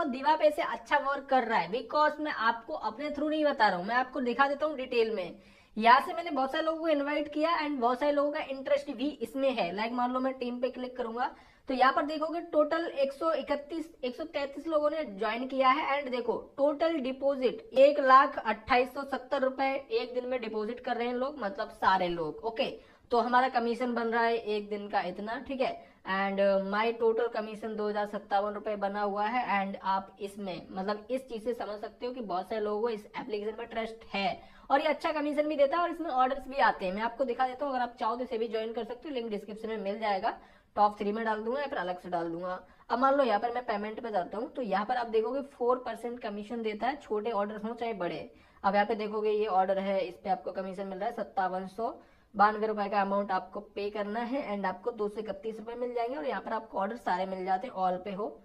दिवा पे से अच्छा वर्क कर रहा है, बिकॉज मैं आपको अपने थ्रू नहीं बता रहा हूँ, मैं आपको दिखा देता हूँ डिटेल में। यहाँ से मैंने बहुत सारे लोगों को इनवाइट किया एंड बहुत सारे लोगों का इंटरेस्ट भी इसमें है। लाइक मान लो मैं टीम पे क्लिक करूंगा तो यहाँ पर देखोगे टोटल 133 लोगों ने ज्वाइन किया है। एंड देखो टोटल डिपॉजिट 1,28,70 रुपए एक दिन में डिपॉजिट कर रहे हैं लोग, मतलब सारे लोग। ओके, तो हमारा कमीशन बन रहा है एक दिन का इतना, ठीक है। एंड माई टोटल कमीशन 2,057 रुपए बना हुआ है। एंड आप इसमें मतलब इस चीज से समझ सकते हो कि बहुत सारे लोगों को इस एप्लीकेशन पर ट्रस्ट है और ये अच्छा कमीशन भी देता है और इसमें ऑर्डर्स भी आते हैं। मैं आपको दिखा देता हूँ, अगर आप चाहो तो इसे भी ज्वाइन कर सकते हो, लिंक डिस्क्रिप्शन में मिल जाएगा। टॉप 3 में डाल दूंगा या फिर अलग से डाल दूंगा। अब मान लो यहाँ पर मैं पेमेंट पे जाता हूँ तो यहाँ पर आप देखोगे 4% कमीशन देता है, छोटे ऑर्डर हो चाहे बड़े। अब यहाँ पे देखोगे ये ऑर्डर है, इस पे आपको कमीशन मिल रहा है 5792 रुपए का अमाउंट आपको पे करना है एंड आपको 231 रुपए मिल जाएंगे। और यहाँ पर आपको ऑर्डर सारे मिल जाते हैं, ऑल पे हो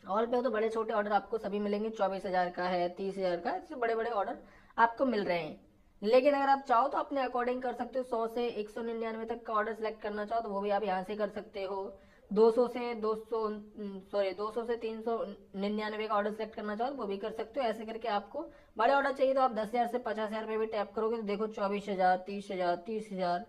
तो बड़े छोटे ऑर्डर आपको सभी मिलेंगे। 24,000 का है, 30,000 का, इससे बड़े बड़े ऑर्डर आपको मिल रहे हैं। लेकिन अगर आप चाहो तो अपने अकॉर्डिंग कर सकते हो, 100 से 199 तक का ऑर्डर सेलेक्ट करना चाहो तो वो भी आप यहाँ से कर सकते हो। 200 से 399 का ऑर्डर सेलेक्ट करना चाहो तो वो भी कर सकते हो। ऐसे करके आपको बड़े ऑर्डर चाहिए तो आप 10,000 से 50,000 पे भी टैप करोगे तो देखो 24,000, 30,000, 30,000,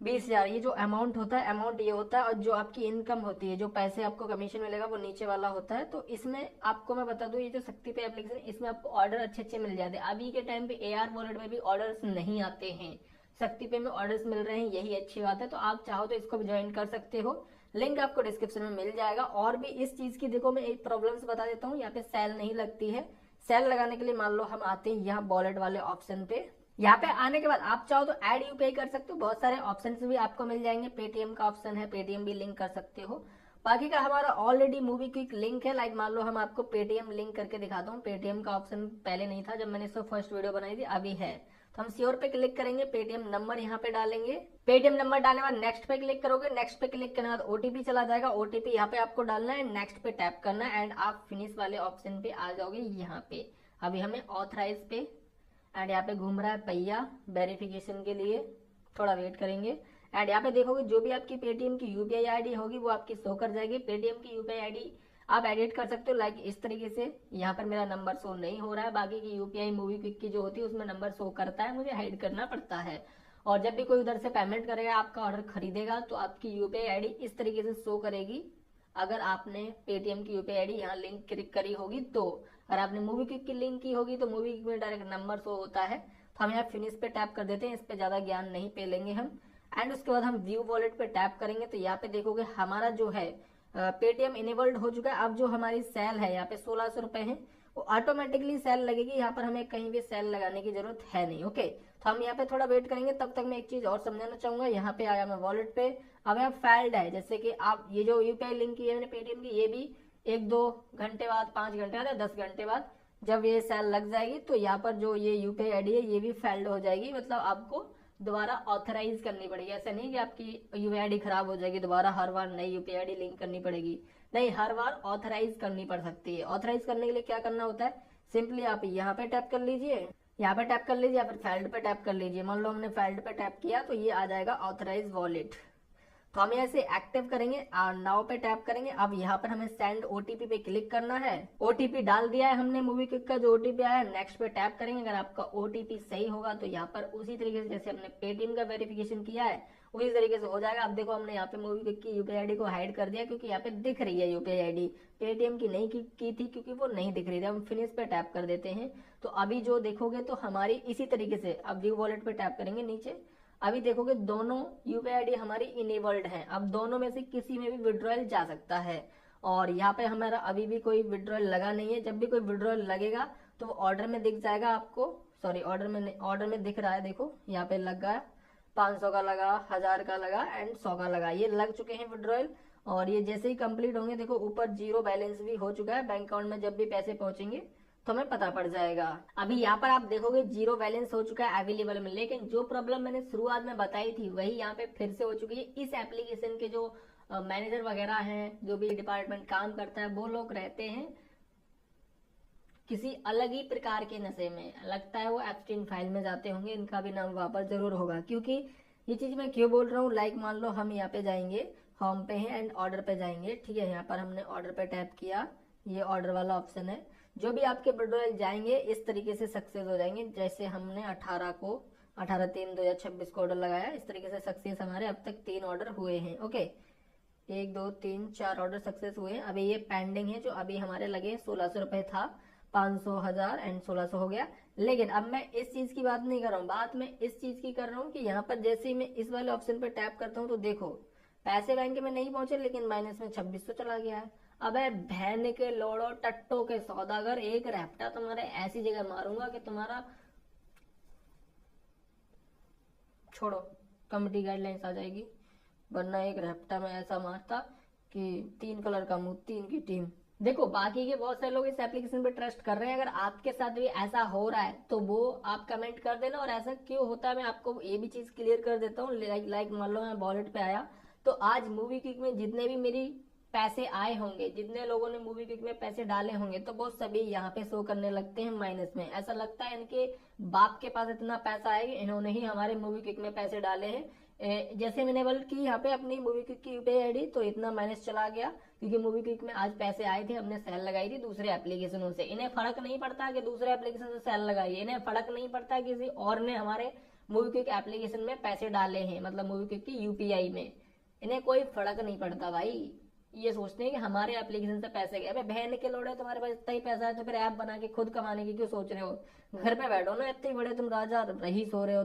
20,000, ये जो अमाउंट होता है, अमाउंट ये होता है। और जो आपकी इनकम होती है, जो पैसे आपको कमीशन मिलेगा वो नीचे वाला होता है। तो इसमें आपको मैं बता दूं, ये जो शक्ति पे एप्लीकेशन, इसमें आपको ऑर्डर अच्छे अच्छे मिल जाते हैं। अभी के टाइम पे एआर वॉलेट में भी ऑर्डर्स नहीं आते हैं, शक्ति पे में ऑर्डर्स मिल रहे हैं, यही अच्छी बात है। तो आप चाहो तो इसको भी ज्वाइन कर सकते हो, लिंक आपको डिस्क्रिप्शन में मिल जाएगा। और भी इस चीज की देखो मैं एक प्रॉब्लम्स बता देता हूँ, यहाँ पे सेल नहीं लगती है। सेल लगाने के लिए मान लो हम आते हैं यहाँ वॉलेट वाले ऑप्शन पे, यहाँ पे आने के बाद आप चाहो तो ऐड यूपीआई कर सकते हो, बहुत सारे ऑप्शन भी आपको मिल जाएंगे। पेटीएम का ऑप्शन है, पेटीएम भी लिंक कर सकते हो। बाकी का हमारा ऑलरेडी मूवी क्विक लिंक है। लाइक मान लो हम आपको पेटीएम लिंक करके दिखाता हूँ। पेटीएम का ऑप्शन पहले नहीं था जब मैंने इसको फर्स्ट वीडियो बनाई थी, अभी है। तो हम श्योर पे क्लिक करेंगे, पेटीएम नंबर यहाँ पे डालेंगे। पेटीएम नंबर डालने के बाद नेक्स्ट पे क्लिक करोगे, नेक्स्ट पे क्लिक करने के बाद ओटीपी चला जाएगा, ओटीपी यहाँ पे आपको डालना है, नेक्स्ट पे टैप करना है एंड आप फिनिश वाले ऑप्शन पे आ जाओगे। यहाँ पे अभी हमें ऑथराइज पे एंड यहाँ पे घूम रहा है पहिया वेरिफिकेशन के लिए, थोड़ा वेट करेंगे। एंड यहाँ पे देखोगे जो भी आपकी पेटीएम की यूपीआई आईडी होगी वो आपकी शो कर जाएगी। पेटीएम की यूपीआई आईडी आप एडिट कर सकते हो लाइक इस तरीके से। यहाँ पर मेरा नंबर शो नहीं हो रहा है, बाकी की यूपीआई मूवी क्विक की जो होती है उसमें नंबर शो करता है, मुझे हाइड करना पड़ता है। और जब भी कोई उधर से पेमेंट करेगा, आपका ऑर्डर खरीदेगा, तो आपकी यूपीआई आईडी इस तरीके से शो करेगी। अगर आपने पेटीएम की यूपीआई आईडी यहाँ लिंक क्लिक करी होगी तो, अगर आपने मूवी क्विक की लिंक की होगी तो मूवी क्विक में डायरेक्ट नंबर शो होता है। तो हम यहाँ फिनिश पे टैप कर देते हैं, इस पे ज्यादा ज्ञान नहीं पे लेंगे हम। एंड उसके बाद हम व्यू वॉलेट पे टैप करेंगे तो यहाँ पे देखोगे हमारा जो है पेटीएम इनेबल्ड हो चुका है। अब जो हमारी सेल है यहाँ पे 1,600 रुपए है, वो ऑटोमेटिकली सेल लगेगी। यहाँ पर हमें कहीं भी सेल लगाने की जरूरत है नहीं। ओके, तो हम यहाँ पे थोड़ा वेट करेंगे। तब तक मैं एक चीज और समझाना चाहूंगा। यहाँ पे आया मैं वॉलेट पे, अब यहाँ फैल्ड है, जैसे कि आप ये जो यूपीआई लिंक की है मैंने पेटीएम की, ये भी 1-2 घंटे बाद, 5 घंटे बाद या 10 घंटे बाद जब ये सेल लग जाएगी तो यहाँ पर जो ये यूपीआई आईडी है ये भी फेल्ड हो जाएगी। मतलब आपको दोबारा ऑथराइज करनी पड़ेगी। ऐसा नहीं कि आपकी यूपीआई आईडी खराब हो जाएगी, दोबारा हर बार नई यूपीआई आईडी लिंक करनी पड़ेगी, नहीं, हर बार ऑथराइज करनी पड़ सकती है। ऑथराइज करने के लिए क्या करना होता है, सिंपली आप यहाँ पे टैप कर लीजिए, यहाँ पे टैप कर लीजिए या फिर फेल्ड पे टैप कर लीजिए। मान लो हमने फेल्ड पे टैप किया तो ये आ जाएगा ऑथराइज वॉलेट। तो हम यहाँ से एक्टिव करेंगे और नाउ पे टैप करेंगे। अब यहाँ पर हमें सेंड ओटीपी पे क्लिक करना है। ओटीपी डाल दिया है हमने, मूवी क्विक का जो ओटीपी आया है, नेक्स्ट पे टैप करेंगे। अगर आपका ओटीपी सही होगा तो यहाँ पर उसी तरीके से जैसे हमने पेटीएम का वेरिफिकेशन किया है उसी तरीके से हो जाएगा। अब देखो हमने यहाँ पे मूवी क्विक की यूपीआई आईडी को हाइड कर दिया क्योंकि यहाँ पे दिख रही है यूपीआई आईडी, पेटीएम की नहीं की थी क्योंकि वो नहीं दिख रही थी। हम फिनिश पे टैप कर देते हैं तो अभी जो देखोगे तो हमारी इसी तरीके से, अब व्यू वॉलेट पे टैप करेंगे नीचे, अभी देखोगे दोनों यूपीआई आईडी हमारी इनेबल्ड है। अब दोनों में से किसी में भी विड्रॉयल जा सकता है और यहाँ पे हमारा अभी भी कोई विड्रॉयल लगा नहीं है। जब भी कोई विड्रॉयल लगेगा तो वो ऑर्डर में दिख जाएगा आपको, सॉरी ऑर्डर में दिख रहा है, देखो यहाँ पे लगा 500 का लगा, 1000 का लगा एंड 100 का लगा, ये लग चुके हैं विड्रॉयल। और ये जैसे ही कंप्लीट होंगे देखो ऊपर जीरो बैलेंस भी हो चुका है। बैंक अकाउंट में जब भी पैसे पहुंचेंगे तो हमें पता पड़ जाएगा। अभी यहाँ पर आप देखोगे जीरो बैलेंस हो चुका है अवेलेबल में, लेकिन जो प्रॉब्लम मैंने शुरुआत में बताई थी वही यहाँ पे फिर से हो चुकी है। इस एप्लीकेशन के जो मैनेजर वगैरह हैं, जो भी डिपार्टमेंट काम करता है, वो लोग रहते हैं किसी अलग ही प्रकार के नशे में, लगता है वो एब्सटिन फाइल में जाते होंगे। इनका भी नाम वापस जरूर होगा, क्योंकि ये चीज मैं क्यों बोल रहा हूँ। लाइक मान लो हम यहाँ पे जाएंगे, होम पे हैं एंड ऑर्डर पे जाएंगे, ठीक है। यहाँ पर हमने ऑर्डर पे टैप किया, ये ऑर्डर वाला ऑप्शन है। जो भी आपके विड्रॉल जाएंगे इस तरीके से सक्सेस हो जाएंगे। जैसे हमने 18/3/2026 को ऑर्डर लगाया, इस तरीके से सक्सेस हमारे अब तक 3 ऑर्डर हुए हैं। ओके, 1 2 3 4 ऑर्डर सक्सेस हुए हैं। अभी ये पेंडिंग है जो अभी हमारे लगे 1600 रुपए था, 500, 1000 एंड 1600 हो गया। लेकिन अब मैं इस चीज की बात नहीं कर रहा हूँ, बात मैं इस चीज की कर रहा हूँ कि यहाँ पर जैसे ही मैं इस वाले ऑप्शन पे टैप करता हूँ तो देखो पैसे बैंक में नहीं पहुंचे, लेकिन माइनस में 2600 चला गया है। अबे बहन के लोड़ो टट्टो के सौदागर, एक रैप्टा तुम्हारे ऐसी जगह मारूंगा कि तुम्हारा छोड़ो, कमिटी गाइडलाइंस आ जाएगी। वरना एक रैप्टा में ऐसा मारता कि 3 कलर का मुंह, 3 की टीम। देखो बाकी के बहुत सारे लोग इस एप्लीकेशन पे ट्रस्ट कर रहे हैं, अगर आपके साथ भी ऐसा हो रहा है तो वो आप कमेंट कर देना। और ऐसा क्यों होता है मैं आपको ये भी चीज क्लियर कर देता हूँ। लाइक मान लो मैं वॉलेट पे आया तो आज मूवी क्लिक में जितने भी मेरी पैसे आए होंगे, जितने लोगों ने मूवी क्लिक में पैसे डाले होंगे, तो वो सभी यहाँ पे शो करने लगते हैं माइनस में। ऐसा लगता है इनके बाप के पास इतना पैसा है कि इन्होंने ही हमारे मूवी क्लिक में पैसे डाले हैं। जैसे मैंने बोल की यहाँ पे अपनी मूवी क्लिक की यूपीआई आईडी, तो इतना माइनस चला गया क्योंकि मूवी क्लिक में आज पैसे आए थे, हमने सेल लगाई थी दूसरे एप्लीकेशनों से। इन्हें फर्क नहीं पड़ता कि दूसरे एप्लीकेशन से सेल लगाई है, इन्हें फर्क नहीं पड़ता किसी और ने हमारे मूवी क्लिक एप्लीकेशन में पैसे डाले हैं, मतलब मूवी क्लिक की यूपीआई में। इन्हें कोई फर्क नहीं पड़ता भाई। ये सोचते हैं कि हमारे एप्लीकेशन से पैसे गए। अबे बहन के लोड़े, तुम्हारे पास इतना ही पैसा है तो फिर ऐप बना के खुद कमाने की क्यों सोच रहे हो? घर पे बैठो ना, इतने बड़े तुम राजा रईस हो रहे हो।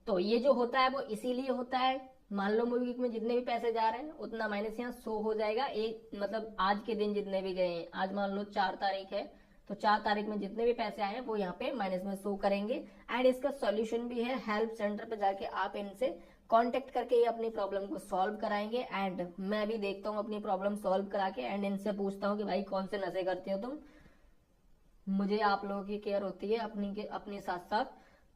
तो ये जो होता है वो इसीलिए होता है। मान लो मूवी में जितने भी पैसे जा रहे हैं उतना माइनस यहाँ शो हो जाएगा। एक मतलब आज के दिन जितने भी गए हैं, आज मान लो 4 तारीख है, तो 4 तारीख में जितने भी पैसे आए हैं वो यहाँ पे माइनस में शो करेंगे। एंड इसका सॉल्यूशन भी है, हेल्प सेंटर पे जाके आप इनसे कांटेक्ट करके ये अपनी प्रॉब्लम को सॉल्व कराएंगे। एंड मैं भी देखता हूँ अपनी प्रॉब्लम सॉल्व करा के एंड इनसे पूछता हूँ कि भाई कौन से नशे करते हो तुम। मुझे आप लोगों की केयर होती है अपनी साथ साथ।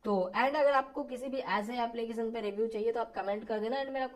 तो एंड अगर आपको किसी भी ऐसे एप्लीकेशन पे रिव्यू चाहिए तो आप कमेंट कर देना। एंड मेरा